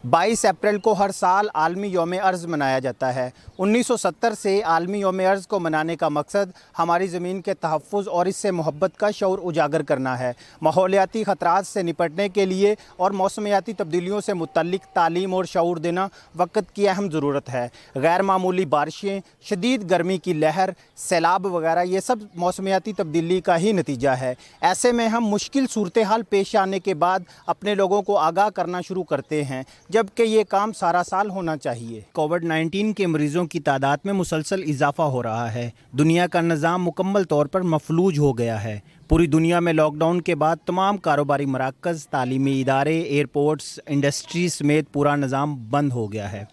22 अप्रैल को हर साल आलमी यौम अर्ज़ मनाया जाता है। 1970 से आलमी यौम अर्ज़ को मनाने का मकसद हमारी ज़मीन के तहफ़्फ़ुज़ और इससे मोहब्बत का शऊर उजागर करना है। माहौलियाती ख़तरात से निपटने के लिए और मौसमियाती तब्दीलियों से मुतल्लिक़ तालीम और शऊर देना वक़्त की अहम ज़रूरत है। गैर मामूली बारिशें, शदीद गर्मी की लहर, सैलाब वगैरह ये सब मौसमियाती तब्दीली का ही नतीजा है। ऐसे में हम मुश्किल सूरत हाल पेश आने के बाद अपने लोगों को आगाह करना शुरू करते हैं, जबकि ये काम सारा साल होना चाहिए। कोविड-19 के मरीज़ों की तादाद में मुसलसल इजाफा हो रहा है। दुनिया का निज़ाम मुकम्मल तौर पर मफलूज हो गया है। पूरी दुनिया में लॉकडाउन के बाद तमाम कारोबारी मराकज़, तालीमी इदारे, एयरपोर्ट्स, इंडस्ट्री समेत पूरा निज़ाम बंद हो गया है।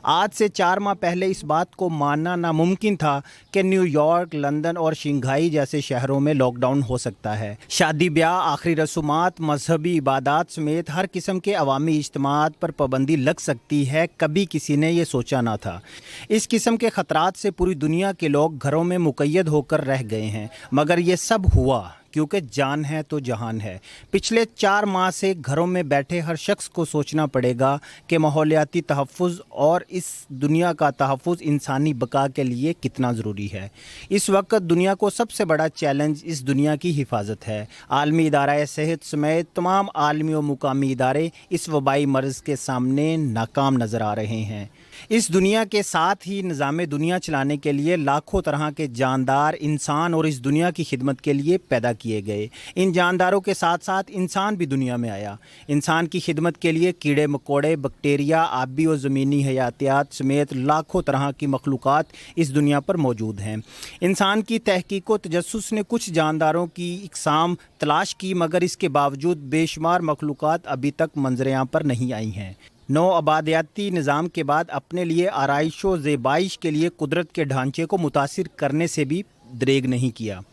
आज से 4 माह पहले इस बात को मानना नामुमकिन था कि न्यूयॉर्क, लंदन और शंघाई जैसे शहरों में लॉकडाउन हो सकता है। शादी ब्याह, आखिरी रसूमात, मजहबी इबादात समेत हर किस्म के अवामी इज्तिमाआत पर पाबंदी लग सकती है, कभी किसी ने ये सोचा ना था। इस किस्म के ख़तरात से पूरी दुनिया के लोग घरों में मुक़य्यद होकर रह गए हैं, मगर ये सब हुआ क्योंकि जान है तो जहान है। पिछले 4 माह से घरों में बैठे हर शख्स को सोचना पड़ेगा कि माहौलियाती तहफ़्फ़ुज़ और इस दुनिया का तहफ़्फ़ुज़ इंसानी बका के लिए कितना ज़रूरी है। इस वक्त दुनिया को सबसे बड़ा चैलेंज इस दुनिया की हिफाजत है। आलमी इदारा सेहत समेत तमाम आलमी और मुकामी इदारे इस वबाई मर्ज़ के सामने नाकाम नज़र आ रहे हैं। इस दुनिया के साथ ही निज़ाम दुनिया चलाने के लिए लाखों तरह के जानदार इंसान और इस दुनिया की खिदमत के लिए पैदा किए गए। इन जानदारों के साथ साथ इंसान भी दुनिया में आया। इंसान की खिदमत के लिए कीड़े मकोड़े, बैक्टीरिया, आबी और ज़मीनी हयातियात समेत लाखों तरह की मखलूक़ात इस दुनिया पर मौजूद हैं। इंसान की तहकीक व तजस्सुस ने कुछ जानदारों की इक़साम तलाश की, मगर इसके बावजूद बेशुमार मखलूक़ात अभी तक मंजर-ए-आम पर नहीं आई हैं। नौ आबादियाती निज़ाम के बाद अपने लिए आराइश व ज़ेबाइश के लिए कुदरत के ढांचे को मुतासिर करने से भी दरेग नहीं किया।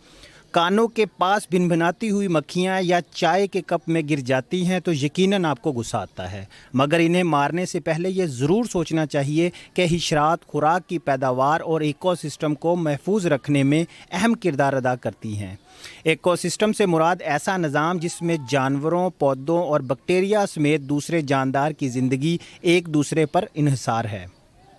कानों के पास भिनभिनाती हुई मक्खियाँ या चाय के कप में गिर जाती हैं तो यकीनन आपको गुस्सा आता है, मगर इन्हें मारने से पहले ये ज़रूर सोचना चाहिए कि हिशरात खुराक की पैदावार और इकोसिस्टम को महफूज रखने में अहम किरदार अदा करती हैं। इकोसिस्टम से मुराद ऐसा निज़ाम जिसमें जानवरों, पौधों और बैक्टीरिया समेत दूसरे जानदार की ज़िंदगी एक दूसरे पर इन्हिसार है।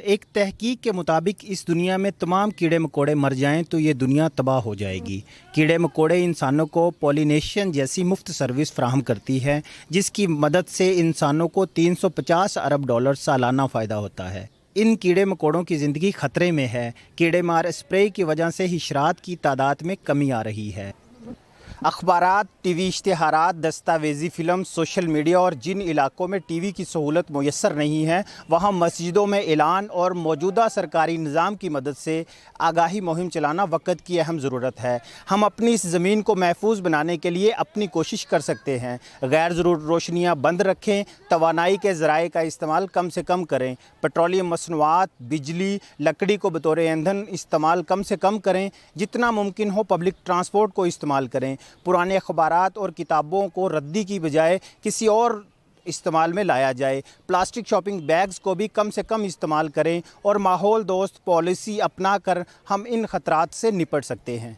एक तहकीक के मुताबिक इस दुनिया में तमाम कीड़े मकोड़े मर जाएं तो ये दुनिया तबाह हो जाएगी। कीड़े मकोड़े इंसानों को पॉलिनेशन जैसी मुफ्त सर्विस फराहम करती है, जिसकी मदद से इंसानों को 350 अरब डॉलर सालाना फ़ायदा होता है। इन कीड़े मकोड़ों की ज़िंदगी ख़तरे में है। कीड़े मार स्प्रे की वजह से हिशरात की तादाद में कमी आ रही है। अखबारात, टीवी इश्तिहारात, दस्तावेज़ी फ़िल्म, सोशल मीडिया और जिन इलाकों में टीवी की सहूलत मुयस्सर नहीं है, वहाँ मस्जिदों में ऐलान और मौजूदा सरकारी निज़ाम की मदद से आगाही मुहिम चलाना वक़्त की अहम ज़रूरत है। हम अपनी इस ज़मीन को महफूज बनाने के लिए अपनी कोशिश कर सकते हैं। गैर ज़रूरी रोशनियाँ बंद रखें, तवानाई के ज़राए का इस्तेमाल कम से कम करें, पेट्रोलियम मसनूआत, बिजली, लकड़ी को बतौर ईंधन इस्तेमाल कम से कम करें, जितना मुमकिन हो पब्लिक ट्रांसपोर्ट को इस्तेमाल करें। पुराने अखबारात और किताबों को रद्दी की बजाय किसी और इस्तेमाल में लाया जाए। प्लास्टिक शॉपिंग बैग्स को भी कम से कम इस्तेमाल करें और माहौल दोस्त पॉलिसी अपना कर हम इन ख़तरात से निपट सकते हैं।